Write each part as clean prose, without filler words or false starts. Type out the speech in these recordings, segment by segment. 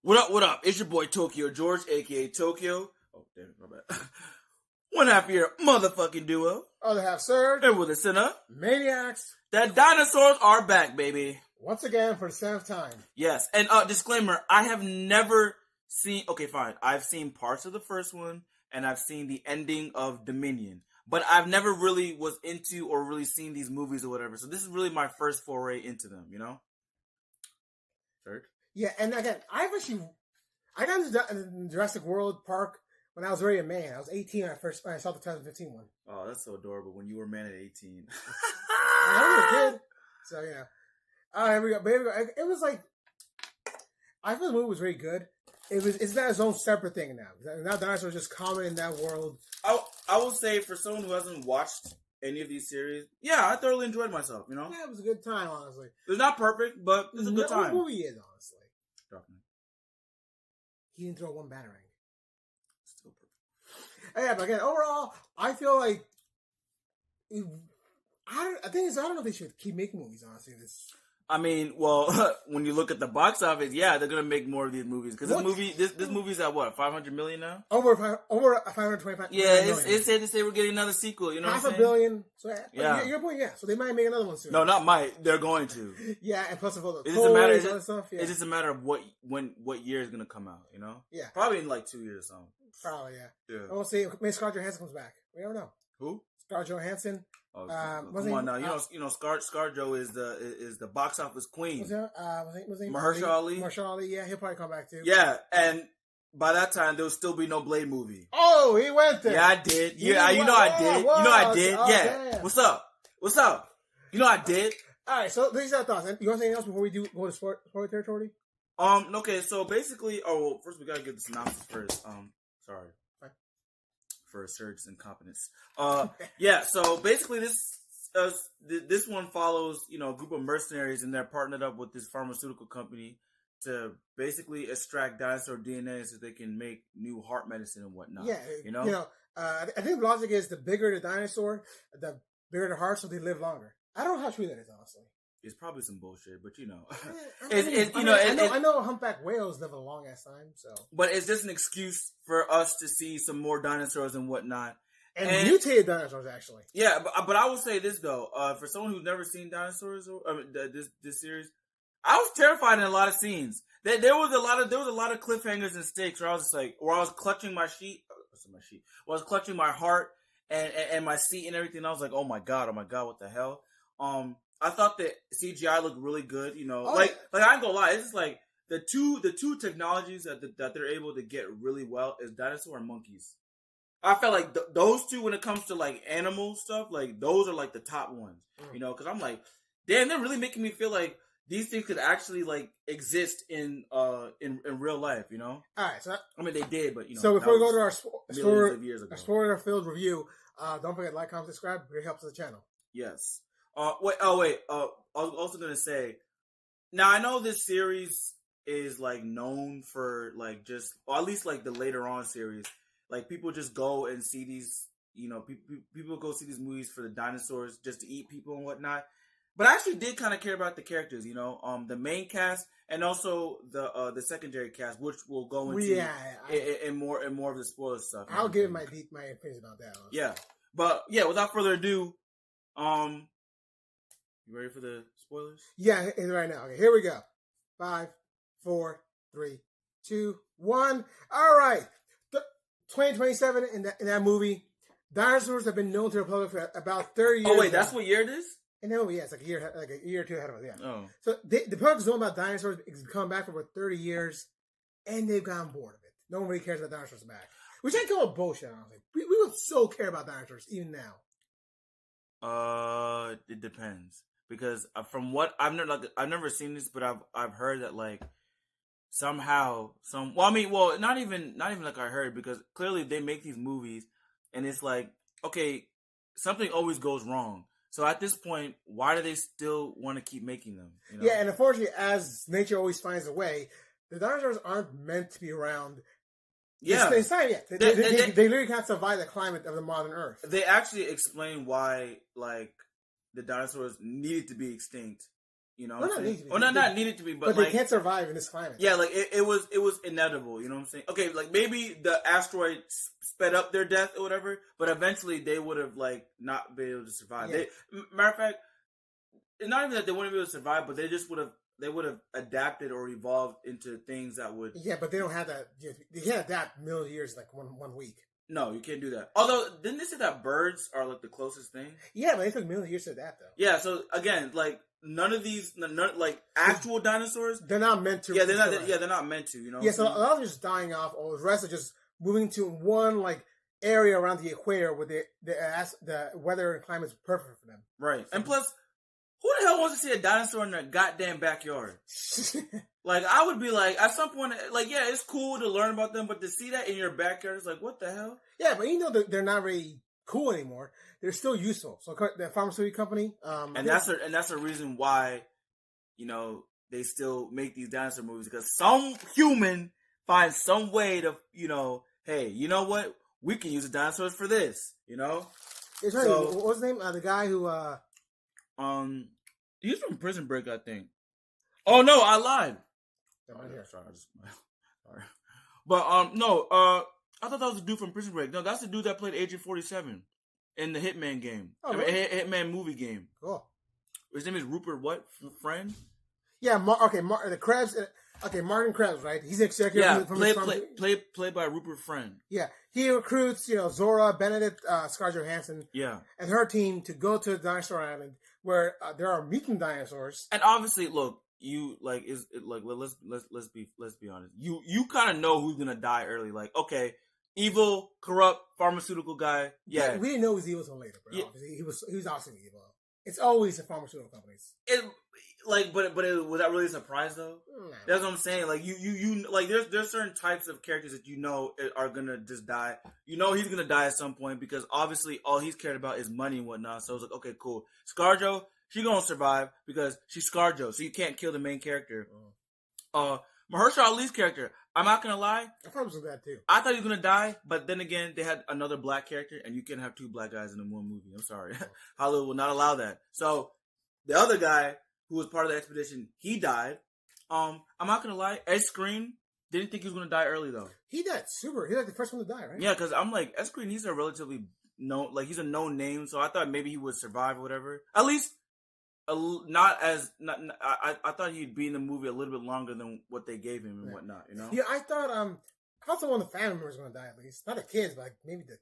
What up, what up? It's your boy Tokyo George, aka Tokyo. Oh, damn it, my bad. One half of your motherfucking duo. Other half, sir. And with a sinner. Maniacs. The dinosaurs are back, baby. Once again for the 7th time. Yes. And disclaimer, I have never seen... Okay, fine. I've seen parts of the first one, and I've seen the ending of Dominion. But I've never really was into or really seen these movies or whatever. So this is really my first foray into them, you know? Third? Yeah, and again, I got into Jurassic World Park when I was already a man. I was 18 when I saw the 2015 one. Oh, that's so adorable. When you were a man at 18. I was a kid. So, yeah. All right, here we go. But here we go. It was like, I thought the movie was very good. It's not its own separate thing now. Now dinosaurs are just common in that world. I will say, for someone who hasn't watched any of these series, yeah, I thoroughly enjoyed myself, you know? Yeah, it was a good time, honestly. It's not perfect, but it's a good time. What movie is, honestly? Definitely. He didn't throw one batarang. Still perfect. Yeah, but again, overall, I feel like I don't know if they should keep making movies. Honestly, I mean, well, when you look at the box office, yeah, they're gonna make more of these movies because this movie's at what, 500 million now? Over 525. Yeah, it's safe to say we're getting another sequel. You know, $500 what I'm million. So yeah, your point, yeah. So they might make another one soon. No, not might. They're going to. Yeah, and plus of all the toys and stuff. Yeah. It's just a matter of what year is gonna come out. You know? Yeah, probably in like 2 years or something. Probably, yeah. Yeah. I will say maybe Scarlett Johansson comes back. We don't know. Who? Scarlett Johansson. Oh, come on now, you know, ScarJo is the box office queen. Was he Mahershala Ali? Mahershala Ali, yeah, he'll probably come back too. Yeah, and by that time there will still be no Blade movie. Oh, he went there. Yeah, I did. Yeah, you know I did. You know I did. Oh, yeah. Damn. What's up? What's up? You know I did. All right, so these are our thoughts. You want to say anything else before we go to spoiler territory? Okay, so basically, well, first we gotta get the synopsis first. Sorry. For Serge's incompetence. Yeah, so basically this one follows, you know, a group of mercenaries, and they're partnered up with this pharmaceutical company to basically extract dinosaur DNA so they can make new heart medicine and whatnot. Yeah, you know, I think the logic is the bigger the dinosaur, the bigger the heart, so they live longer. I don't know how true that is, honestly. It's probably some bullshit, but you know, I know humpback whales live a long ass time, so. But it's just an excuse for us to see some more dinosaurs and whatnot, and mutated dinosaurs, actually. Yeah, but I will say this though, for someone who's never seen dinosaurs or this series, I was terrified in a lot of scenes. There was a lot of cliffhangers and stakes where I was just like, where I was clutching my sheet, where I was clutching my heart and my seat and everything. I was like, oh my god, what the hell? I thought that CGI looked really good, you know. Like I ain't gonna lie, it's just like the two technologies that they're able to get really well is dinosaur and monkeys. I felt like those two, when it comes to like animal stuff, like those are like the top ones, you know. Because I'm like, damn, they're really making me feel like these things could actually like exist in real life, you know. All right, so I mean they did, but you know. So before we go to our spoiler-filled review, don't forget to like, comment, subscribe. It really helps the channel. Yes. Wait. I was also gonna say. Now I know this series is like known for like just, or at least like the later on series, like people just go and see these. You know, people go see these movies for the dinosaurs just to eat people and whatnot. But I actually did kind of care about the characters. You know, the main cast and also the secondary cast, which we'll go into in more of the spoiler stuff. I'll give my opinions about that. Honestly. Yeah, but yeah, without further ado, you ready for the spoilers? Yeah, right now. Okay, here we go. 5, 4, 3, 2, 1. All right. 2027 in that movie, dinosaurs have been known to the public for about 30 years. Oh wait, that's what year it is? In the movie, yeah, it's like a year or two ahead of us. Yeah. Oh. So the public's known about dinosaurs. It's come back for over 30 years, and they've gotten bored of it. No one really cares about dinosaurs back, which I call bullshit. Honestly, we would so care about dinosaurs even now. It depends. Because from what I've never seen this, but I've heard that like somehow not even like I heard, because clearly they make these movies and it's like, okay, something always goes wrong. So at this point, why do they still want to keep making them? You know? Yeah, and unfortunately, as nature always finds a way, the dinosaurs aren't meant to be around. Yeah, they literally can't survive the climate of the modern Earth. They actually explain why like the dinosaurs needed to be extinct You know, Well, not need to be. Well, not needed to be, but they like, can't survive in this climate. Yeah, like it was inevitable. You know what I'm saying? Okay, like maybe the asteroid sped up their death or whatever, but eventually they would have like not been able to survive. Yeah. Matter of fact, it's not even that they wouldn't be able to survive, but they just would have adapted or evolved into things that would. Yeah, but they don't have that. They can't adapt million years like one week. No, you can't do that. Although, didn't they say that birds are like the closest thing? Yeah, but they took million years to adapt though. Yeah, so again, like none of these, like actual dinosaurs, they're not meant to. Yeah, they're not. Yeah, they're not meant to. You know. Yeah, so a lot of them are just dying off, or the rest are just moving to one like area around the equator where the weather and climate is perfect for them. Right, and plus, who the hell wants to see a dinosaur in their goddamn backyard? Like, I would be like, at some point, like, yeah, it's cool to learn about them, but to see that in your backyard is like, what the hell? Yeah, but they're not really cool anymore. They're still useful. So the pharmaceutical company, and that's the reason why, you know, they still make these dinosaur movies, because some human finds some way to, you know, hey, you know what? We can use the dinosaurs for this, you know? It's right. So, what was his name? The guy who, he's from Prison Break, I think. Oh, no, I lied. Sorry. But, no, I thought that was the dude from Prison Break. No, that's the dude that played Agent 47 in the Hitman game. Oh, really? Hitman movie game. Cool. His name is Rupert what? Friend? Yeah, the Krebs. Okay, Martin Krebs, right? He's an executive. Yeah, played by Rupert Friend. Yeah, he recruits, Zora, Benedict, Scarlett Johansson, and her team to go to Dinosaur Island, where there are mutant dinosaurs. And obviously, look, you like let's be honest. You kind of know who's gonna die early. Like, okay, evil, corrupt, pharmaceutical guy. Yeah, we didn't know he was evil until later, but obviously he was obviously evil. It's always the pharmaceutical companies. But was that really a surprise though? No. That's what I'm saying. Like you like there's certain types of characters that you know are gonna just die. You know he's gonna die at some point because obviously all he's cared about is money and whatnot. So it's like, okay, cool. ScarJo, she gonna survive because she's ScarJo, so you can't kill the main character. Mahershala Ali's character, I'm not gonna lie, I thought it was that too. I thought he was gonna die, but then again, they had another black character, and you can't have two black guys in one movie. I'm sorry, Hollywood will not allow that. So the other guy who was part of the expedition, he died. I'm not gonna lie, Ed Skrein didn't think he was gonna die early though. He died super. He was like the first one to die, right? Yeah, because I'm like, Ed Skrein, he's a relatively known, like he's a known name, so I thought maybe he would survive or whatever. At least. I thought he'd be in the movie a little bit longer than what they gave him and whatnot, you know. Yeah, I thought one of the family members was going to die at least, not the kids, but like maybe the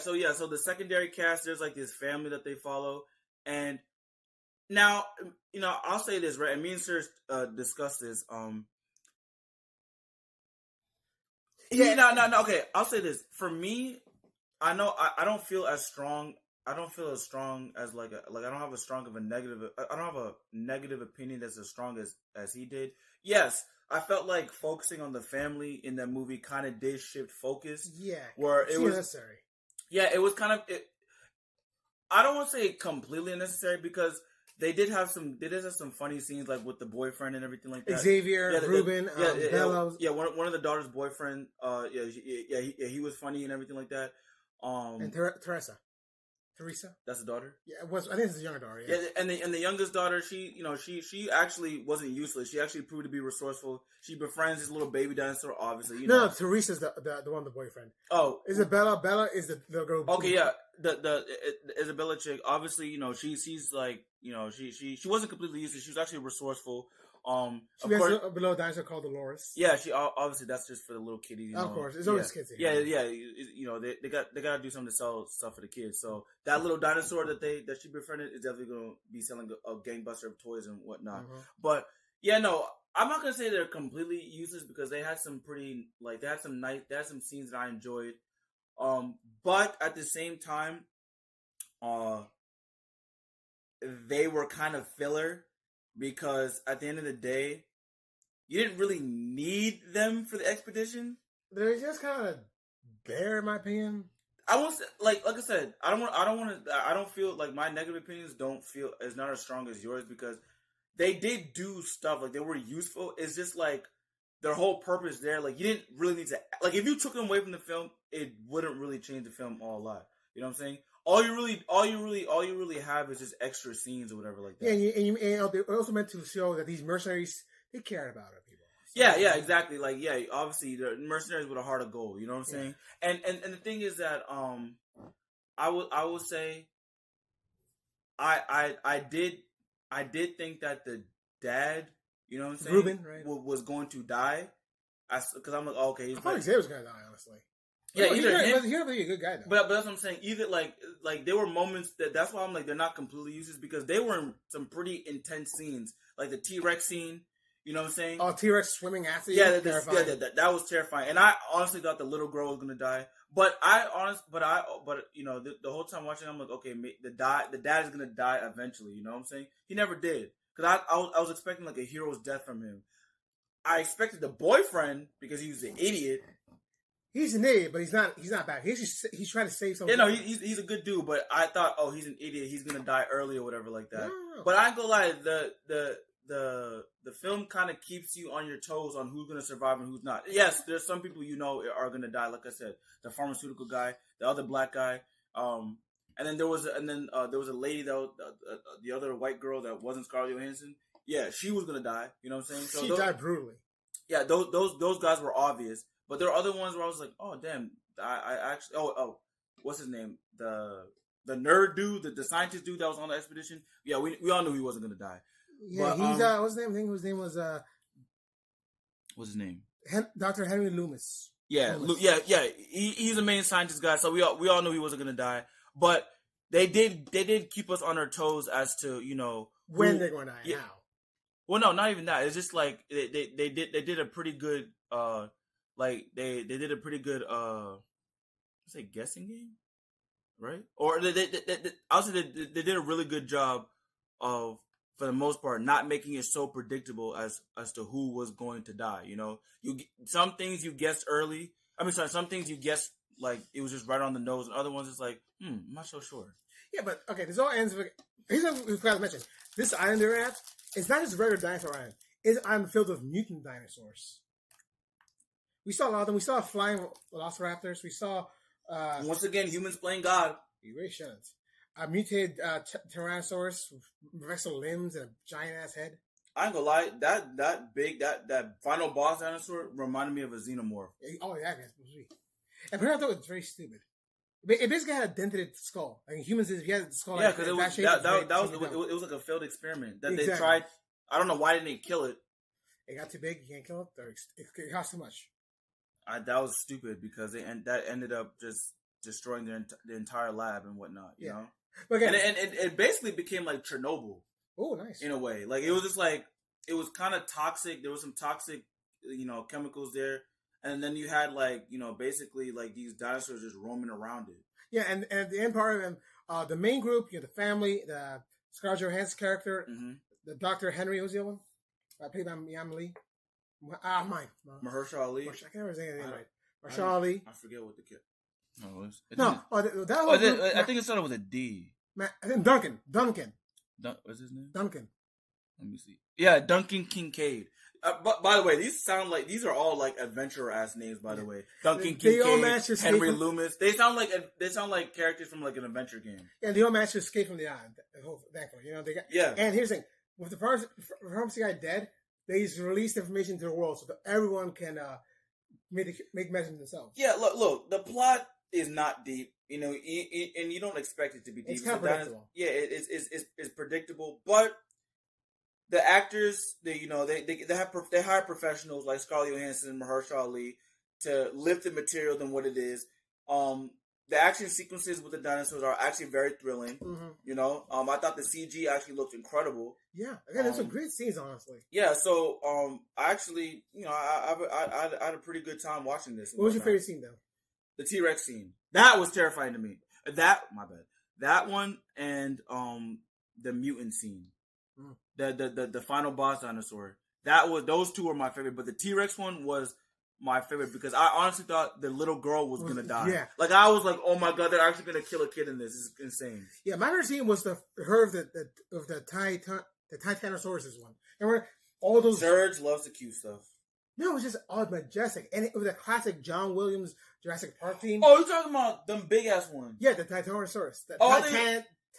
so the secondary cast, there's like this family that they follow, and now I'll say this, right, and me and Serge discussed this. Okay, I'll say this. For me, I know I don't feel as strong. I don't feel as strong as I don't have I don't have a negative opinion that's as strong as he did. Yes, I felt like focusing on the family in that movie kind of did shift focus. Yeah, where it was necessary. Yeah, it was kind of. I don't want to say completely unnecessary because they did have some funny scenes like with the boyfriend and everything like that. Xavier, Ruben, Bellows. Yeah, one of the daughter's boyfriend. He was funny and everything like that. And Teresa. That's the daughter. Yeah, I think it's the younger daughter. Yeah, and the youngest daughter, she actually wasn't useless. She actually proved to be resourceful. She befriends this little baby dinosaur. Obviously, No, Teresa's the one, the boyfriend. Oh, Isabella. Bella is the girl. Okay, yeah, the Isabella chick. Obviously, she's like, she wasn't completely useless. She was actually resourceful. She has a below dinosaur called Dolores. Yeah, she obviously that's just for the little kiddies. Of course, it's always kids. Yeah. They got to do something to sell stuff for the kids. So that little dinosaur that she befriended is definitely going to be selling a gangbuster of toys and whatnot. Mm-hmm. But yeah, no, I'm not gonna say they're completely useless because they had some pretty they had some scenes that I enjoyed. But at the same time, they were kind of filler. Because at the end of the day, you didn't really need them for the expedition. They're just kind of there, in my opinion. I won't say, like I said, I don't feel like my negative opinions don't feel is not as strong as yours because they did do stuff like they were useful. It's just like their whole purpose there. Like you didn't really need to if you took them away from the film, it wouldn't really change the film all a lot. You know what I'm saying? all you really have is just extra scenes or whatever like that. Yeah, and they're also meant to show that these mercenaries, they cared about other people. So, yeah, exactly. Like, yeah, obviously the mercenaries with a heart of gold. You know what I'm saying? And the thing is that I would say I did think that the dad, you know what I'm saying, Ruben, right, was going to die. Because I'm like, oh, okay, he's I thought Xavier was gonna die, honestly. Yeah, no, either him. He's really a good guy though. But that's what I'm saying. Either like there were moments that's why I'm like they're not completely useless because they were in some pretty intense scenes, like the T-Rex scene. You know what I'm saying? Oh, T-Rex swimming after you. Yeah, that was terrifying. And I honestly thought the little girl was gonna die. But you know the whole time watching, I'm like, okay, the dad is gonna die eventually. You know what I'm saying? He never did because I was expecting like a hero's death from him. I expected the boyfriend because he was an idiot. He's an idiot, but he's not bad. He's trying to save something. Yeah, no, he's a good dude, but I thought, oh, he's an idiot. He's gonna die early or whatever like that. No. But I ain't gonna lie, the film kind of keeps you on your toes on who's gonna survive and who's not. Yes, there's some people you know are gonna die. Like I said, the pharmaceutical guy, the other black guy, and then there was a lady that the other white girl that wasn't Scarlett Johansson. Yeah, she was gonna die. You know what I'm saying? So she died brutally. Yeah, those guys were obvious. But there are other ones where I was like, oh damn, I actually what's his name? The nerd dude, the scientist dude that was on the expedition. Yeah, we all knew he wasn't gonna die. Yeah, but, he's what's his name? I think his name was what's his name? Dr. Henry Loomis. Yeah, yeah. He's the main scientist guy, so we all knew he wasn't gonna die. But they did keep us on our toes as to when they're going to die. Yeah. How? Well, no, not even that. It's just like they did a pretty good they did a pretty good let's say guessing game, right? Or they did a really good job of, for the most part, not making it so predictable as to who was going to die. Some things you guessed early. Some things you guessed like it was just right on the nose, and other ones it's like, I'm not so sure. Yeah, but okay, this all ends with. Here's what we forgot to mention: this island they're at, it's not just a regular dinosaur island. It's an island filled with mutant dinosaurs. We saw a lot of them. We saw flying velociraptors. We saw once again humans playing God. You really shouldn't. A mutated Tyrannosaurus with wrestle limbs and a giant ass head. I ain't gonna lie, that final boss dinosaur reminded me of a xenomorph. Oh yeah, that's supposed to be. And perhaps that was very stupid. It basically had a dented skull. Like humans, if you had the skull, yeah, because it was like a failed experiment that they tried. I don't know why didn't they kill it. It got too big. You can't kill it. Or it cost too much. That was stupid because that ended up just destroying the entire lab and whatnot. You know, okay. And it basically became like Chernobyl. Oh, nice. In a way, like it was just like it was kind of toxic. There was some toxic, chemicals there. And then you had basically like these dinosaurs just roaming around it. Yeah, and at the end part of them, the main group, the family, the Scarlett Johansson character, the Dr. Henry, was the other one? Played by Yam Lee. Mine. Mahershala Ali. I can't remember his name right. Mahershala Ali. I forget what the kid. I think it started with a D. I think Duncan. What's his name? Duncan. Let me see. Yeah, Duncan Kincaid. But by the way, these are all like adventurer ass names. By the way, Duncan Kincaid, Henry Loomis. They sound like characters from like an adventure game. Yeah, they all managed to escape from the island. And here's the thing: with the pharmacy guy dead, they just released information to the world so that everyone can make messages themselves. Yeah, look. The plot is not deep, and you don't expect it to be deep. It's kind of predictable. It's predictable, but the actors, they hire professionals like Scarlett Johansson and Mahershala Ali to lift the material than what it is. The action sequences with the dinosaurs are actually very thrilling. Mm-hmm. I thought the CG actually looked incredible. Yeah, again, there's some great scenes, honestly. Yeah, so I actually, I had a pretty good time watching this. What was your favorite scene, though? The T-Rex scene. That was terrifying to me. My bad. That one and the mutant scene. The final boss dinosaur. Those two were my favorite, but the T-Rex one was my favorite because I honestly thought the little girl was gonna die. Yeah. Like I was like, oh my god, they're actually gonna kill a kid in this. This is insane. Yeah, my favorite scene was the Titanosaurus one. Remember all those. Serge loves the cute stuff. No, it was just all majestic, and it was a classic John Williams Jurassic Park theme. Oh, you're talking about them big ass ones? Yeah, the Titanosaurus, the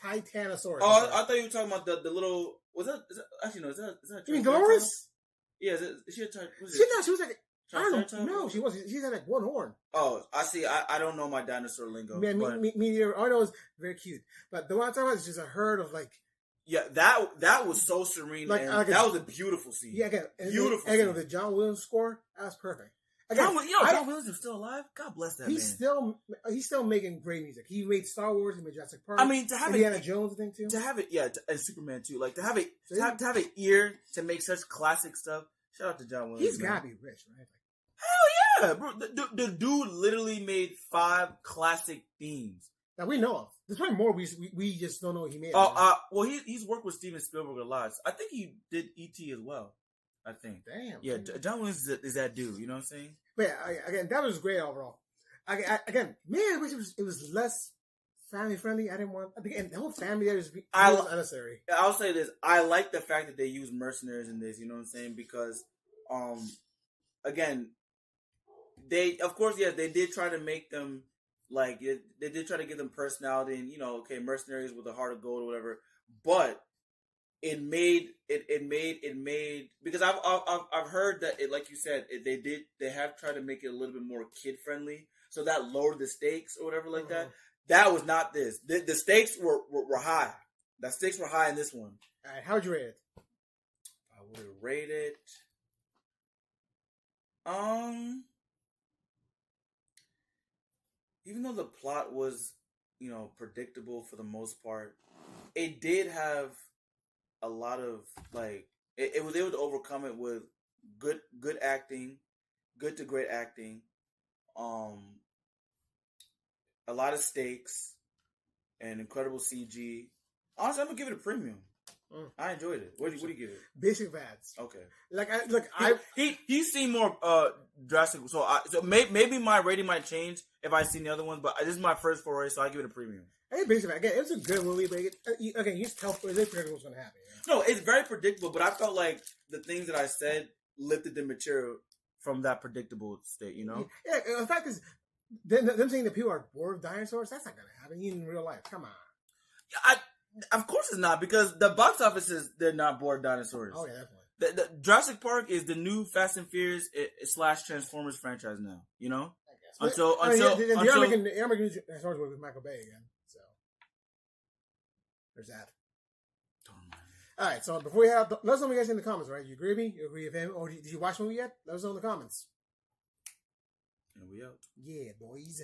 Titanosaurus. Oh, I thought you were talking about the little. Was that? Actually, no. Is that? You mean Dolores? Yeah. Is she a type? She was like. I don't know. No, she wasn't. She had like one horn. Oh, I see. I don't know my dinosaur lingo. Me neither. All I know is very cute. But the one I'm talking about is just a herd of like. Yeah, that was so serene. Like, and that was a beautiful scene. Yeah, again, beautiful. Again, with the John Williams score, that was perfect. Again, John Williams is still alive. God bless that man. He's still making great music. He made Star Wars, he made Jurassic Park. I mean, to have Indiana Jones, I think too. To have it, yeah, and Superman too. Like to have an ear to make such classic stuff. Shout out to John Williams. He's gotta be rich, right? Hell yeah, bro! The dude literally made 5 classic themes that we know of. There's probably more we just don't know he made. Well, he's worked with Steven Spielberg a lot. I think he did E.T. as well. I think. Damn. Yeah, John Williams is that dude. You know what I'm saying? But yeah, again, that was great overall. Again, man, I wish it was less family friendly. I didn't want. Again, the whole family there was unnecessary. I'll say this: I like the fact that they use mercenaries in this. You know what I'm saying? Because, again, they did try to make them. Like they did try to give them personality and mercenaries with a heart of gold or whatever, but it made because I've heard that like you said they have tried to make it a little bit more kid friendly, so that lowered the stakes or whatever like that. That was not this. The stakes were high. The stakes were high in this one. All right, how would you rate it? I would rate it. Even though the plot was, predictable for the most part, it did have a lot of it was able to overcome it with good acting, good to great acting, a lot of stakes, and incredible CG. Honestly, I'm gonna give it a premium. I enjoyed it. What do you give it? Basic Vads. Okay. He's seen more Jurassic, so maybe my rating might change if I seen the other ones, but this is my first foray, so I give it a premium. Hey, Basic Vads. Again, it was a good movie, but again, you just tell it's predictable what's going to happen. Yeah. No, it's very predictable, but I felt like the things that I said lifted the material from that predictable state. Yeah, the fact is, them saying that people are bored of dinosaurs, that's not going to happen even in real life. Come on. Of course it's not, because the box office they're not bored of dinosaurs. Oh, yeah, definitely. The Jurassic Park is the new Fast and Furious / Transformers franchise now, you know? They are making Transformers with Michael Bay again, so there's that. All right, so before we let us know what you guys think in the comments, right? You agree with me? You agree with him? Or did you watch the movie yet? Let us know in the comments. And we out. Yeah, boys.